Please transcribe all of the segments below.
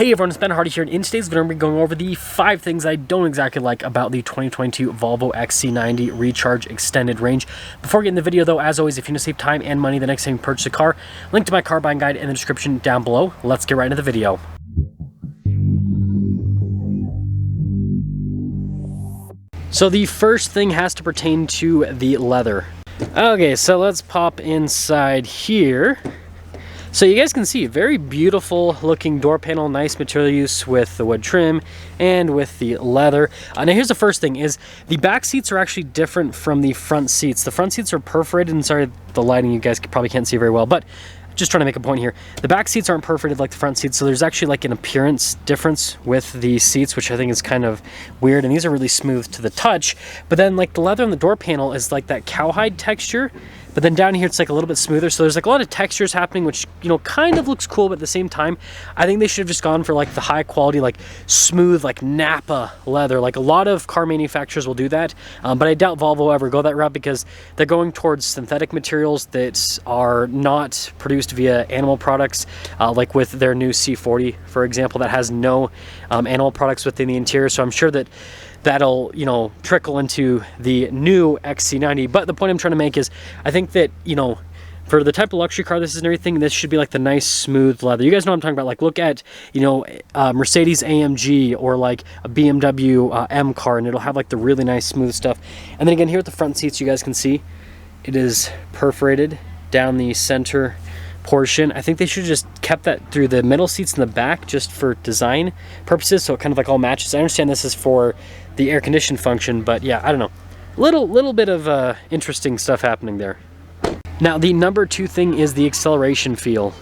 Hey everyone, it's Ben Hardy here, and in today's video we're going over the 5 things I don't exactly like about the 2022 Volvo XC90 Recharge Extended Range. Before we get in the video though, as always, if you want to save time and money the next time you purchase a car, link to my car buying guide in the description down below. Let's get right into the video. So the first thing has to pertain to the leather. Okay, so let's pop inside here. So you guys can see, very beautiful looking door panel, nice material use with the wood trim and with the leather. Now here's the first thing, is the back seats are actually different from the front seats. The front seats are perforated, and sorry, the lighting you guys probably can't see very well, but just trying to make a point here. The back seats aren't perforated like the front seats, so there's actually like an appearance difference with the seats, which I think is kind of weird, and these are really smooth to the touch. But then like the leather on the door panel is like that cowhide texture, but then down here it's like a little bit smoother, so there's like a lot of textures happening, which, you know, kind of looks cool, but at the same time I think they should have just gone for like the high quality, like smooth, like Napa leather. Like a lot of car manufacturers will do that, but I doubt Volvo will ever go that route, because they're going towards synthetic materials that are not produced via animal products, like with their new C40, for example, that has no animal products within the interior. So I'm sure that that'll, you know, trickle into the new XC90. But the point I'm trying to make is, I think that, you know, for the type of luxury car this is and everything, this should be like the nice smooth leather. You guys know what I'm talking about. Like look at, you know, Mercedes AMG or like a BMW M car, and it'll have like the really nice smooth stuff. And then again, here at the front seats, you guys can see it is perforated down the center portion. I think they should have just kept that through the middle seats in the back, just for design purposes, so it kind of like all matches. I understand this is for the air condition function, but yeah, I don't know, little bit of interesting stuff happening there. Now the number 2 thing is the acceleration feel.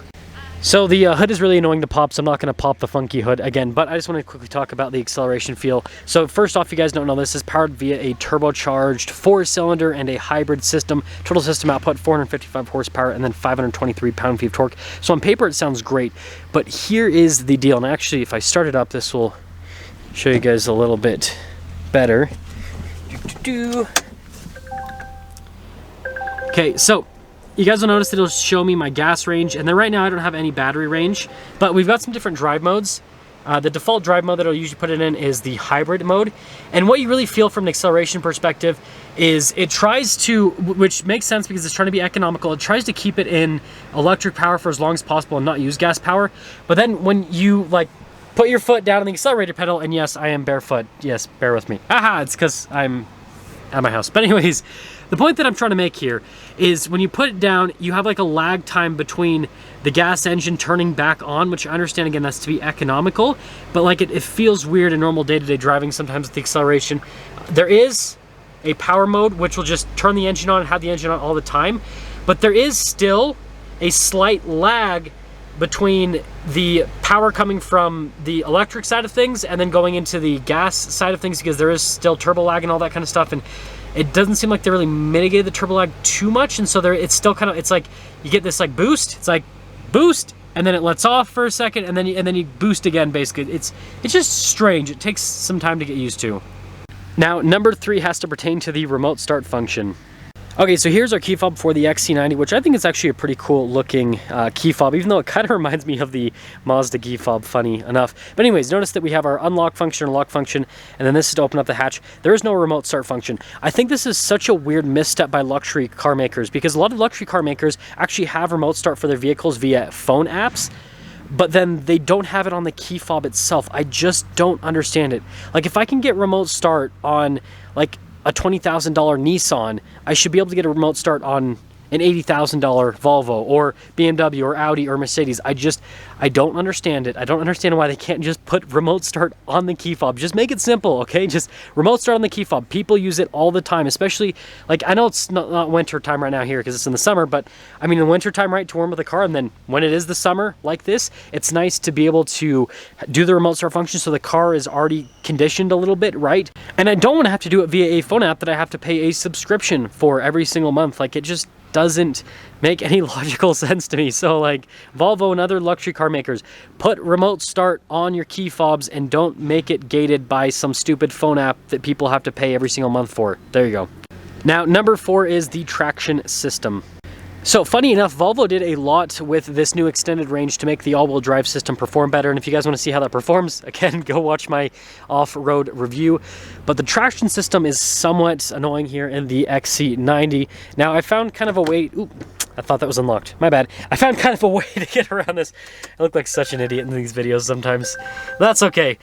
So the hood is really annoying to pop, so I'm not going to pop the funky hood again, but I just want to quickly talk about the acceleration feel. So first off, you guys don't know, this is powered via a turbocharged 4-cylinder and a hybrid system. Total system output 455 horsepower and then 523 pound-feet of torque. So on paper it sounds great, but here is the deal. And actually, if I start it up, this will show you guys a little bit better. Okay, so you guys will notice that it'll show me my gas range, and then right now I don't have any battery range, but we've got some different drive modes. The default drive mode that I'll usually put it in is the hybrid mode, and what you really feel from an acceleration perspective is it tries to, which makes sense because it's trying to be economical, it tries to keep it in electric power for as long as possible and not use gas power. But then when you like put your foot down on the accelerator pedal, and yes, I am barefoot, yes, bear with me. Aha, it's because I'm at my house. But anyways, the point that I'm trying to make here is when you put it down, you have like a lag time between the gas engine turning back on, which I understand, again, that's to be economical, but like it feels weird in normal day-to-day driving sometimes with the acceleration. There is a power mode, which will just turn the engine on and have the engine on all the time, but there is still a slight lag between the power coming from the electric side of things and then going into the gas side of things, because there is still turbo lag and all that kind of stuff, and it doesn't seem like they really mitigated the turbo lag too much, and so it's still kind of, it's like you get this like boost, it's like boost, and then it lets off for a second, and then you boost again. Basically, it's just strange. It takes some time to get used to. Now, number 3 has to pertain to the remote start function. Okay, so here's our key fob for the XC90, which I think is actually a pretty cool looking key fob, even though it kind of reminds me of the Mazda key fob, funny enough. But anyways, notice that we have our unlock function and lock function, and then this is to open up the hatch. There is no remote start function. I think this is such a weird misstep by luxury car makers, because a lot of luxury car makers actually have remote start for their vehicles via phone apps, but then they don't have it on the key fob itself. I just don't understand it. Like if I can get remote start on like a $20,000 Nissan, I should be able to get a remote start on an $80,000 Volvo or BMW or Audi or Mercedes. I don't understand it. I don't understand why they can't just put remote start on the key fob. Just make it simple, okay? Just remote start on the key fob. People use it all the time, especially, like, I know it's not winter time right now here because it's in the summer, but I mean in winter time, right, to warm up the car, and then when it is the summer like this, it's nice to be able to do the remote start function so the car is already conditioned a little bit, right? And I don't want to have to do it via a phone app that I have to pay a subscription for every single month. Like, it just doesn't make any logical sense to me. So like Volvo and other luxury car makers, put remote start on your key fobs and don't make it gated by some stupid phone app that people have to pay every single month for. There you go. Now, number 4 is the traction system. So funny enough, Volvo did a lot with this new extended range to make the all-wheel drive system perform better. And if you guys want to see how that performs, again, go watch my off-road review. But the traction system is somewhat annoying here in the XC90. Now I found kind of a way, ooh, I thought that was unlocked, my bad. I found kind of a way to get around this. I look like such an idiot in these videos sometimes. That's okay.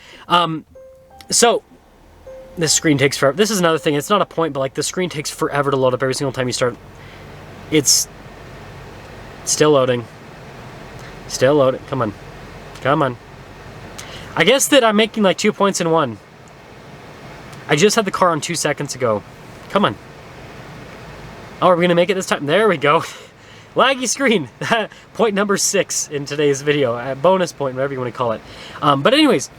So this screen takes forever. This is another thing, it's not a point, but like the screen takes forever to load up every single time you start. It's still loading. Still loading. Come on. Come on. I guess that I'm making like 2 points in one. I just had the car on 2 seconds ago. Come on. Oh, are we going to make it this time? There we go. Laggy screen. Point number 6 in today's video. Bonus point, whatever you want to call it. But anyways,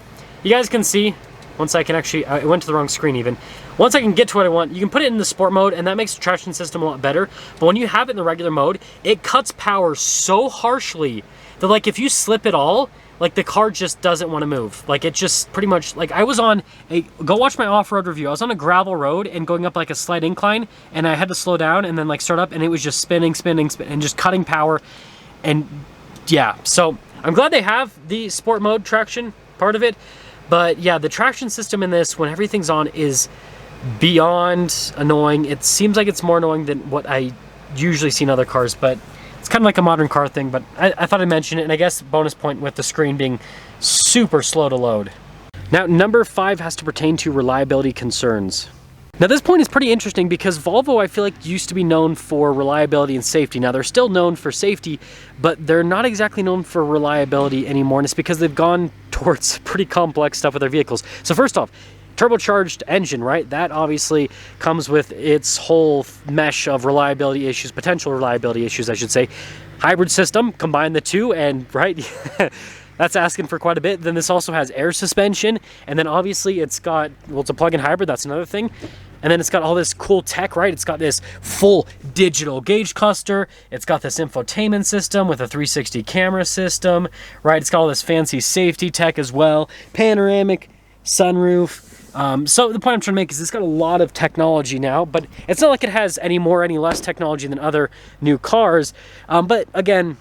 you guys can see, once I can actually, I went to the wrong screen even. Once I can get to what I want, you can put it in the sport mode and that makes the traction system a lot better. But when you have it in the regular mode, it cuts power so harshly that like if you slip it all, like the car just doesn't want to move. Like it just pretty much, like I was on a, go watch my off-road review. I was on a gravel road and going up like a slight incline and I had to slow down and then like start up and it was just spinning and just cutting power. And yeah, so I'm glad they have the sport mode traction part of it. But yeah, the traction system in this, when everything's on, is beyond annoying. It seems like it's more annoying than what I usually see in other cars, but it's kind of like a modern car thing. But I thought I'd mention it, and I guess bonus point with the screen being super slow to load. Now, number 5 has to pertain to reliability concerns. Now, this point is pretty interesting because Volvo, I feel like, used to be known for reliability and safety. Now, they're still known for safety, but they're not exactly known for reliability anymore, and it's because they've gone towards pretty complex stuff with their vehicles. So first off, turbocharged engine, right? That obviously comes with its whole mesh of reliability issues, potential reliability issues, I should say. Hybrid system, combine the two, and right, that's asking for quite a bit. Then this also has air suspension, and then obviously it's got, well, it's a plug-in hybrid, that's another thing. And then it's got all this cool tech, right? It's got this full digital gauge cluster. It's got this infotainment system with a 360 camera system, right? It's got all this fancy safety tech as well. Panoramic sunroof. So the point I'm trying to make is it's got a lot of technology now, but it's not like it has any more, any less technology than other new cars. But again,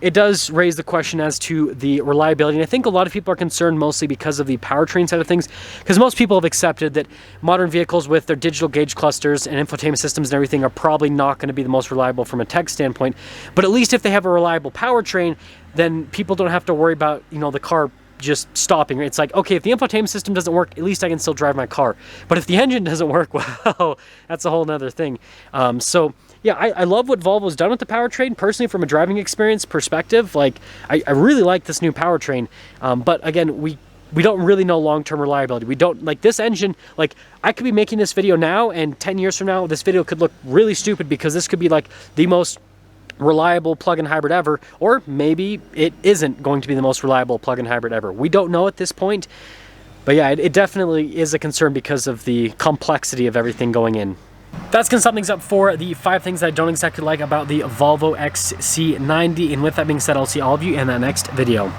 it does raise the question as to the reliability. And I think a lot of people are concerned mostly because of the powertrain side of things, because most people have accepted that modern vehicles with their digital gauge clusters and infotainment systems and everything are probably not going to be the most reliable from a tech standpoint. But at least if they have a reliable powertrain, then people don't have to worry about, you know, the car just stopping. It's like, okay, if the infotainment system doesn't work, at least I can still drive my car. But if the engine doesn't work, well, that's a whole nother thing. So yeah, I love what Volvo's done with the powertrain. Personally, from a driving experience perspective, like I really like this new powertrain. But again, we don't really know long-term reliability. We don't, like this engine, like I could be making this video now and 10 years from now, this video could look really stupid because this could be like the most reliable plug-in hybrid ever, or maybe it isn't going to be the most reliable plug-in hybrid ever. We don't know at this point, but yeah, it definitely is a concern because of the complexity of everything going in. That's going to sum things up for the 5 things that I don't exactly like about the Volvo XC90, and with that being said, I'll see all of you in that next video.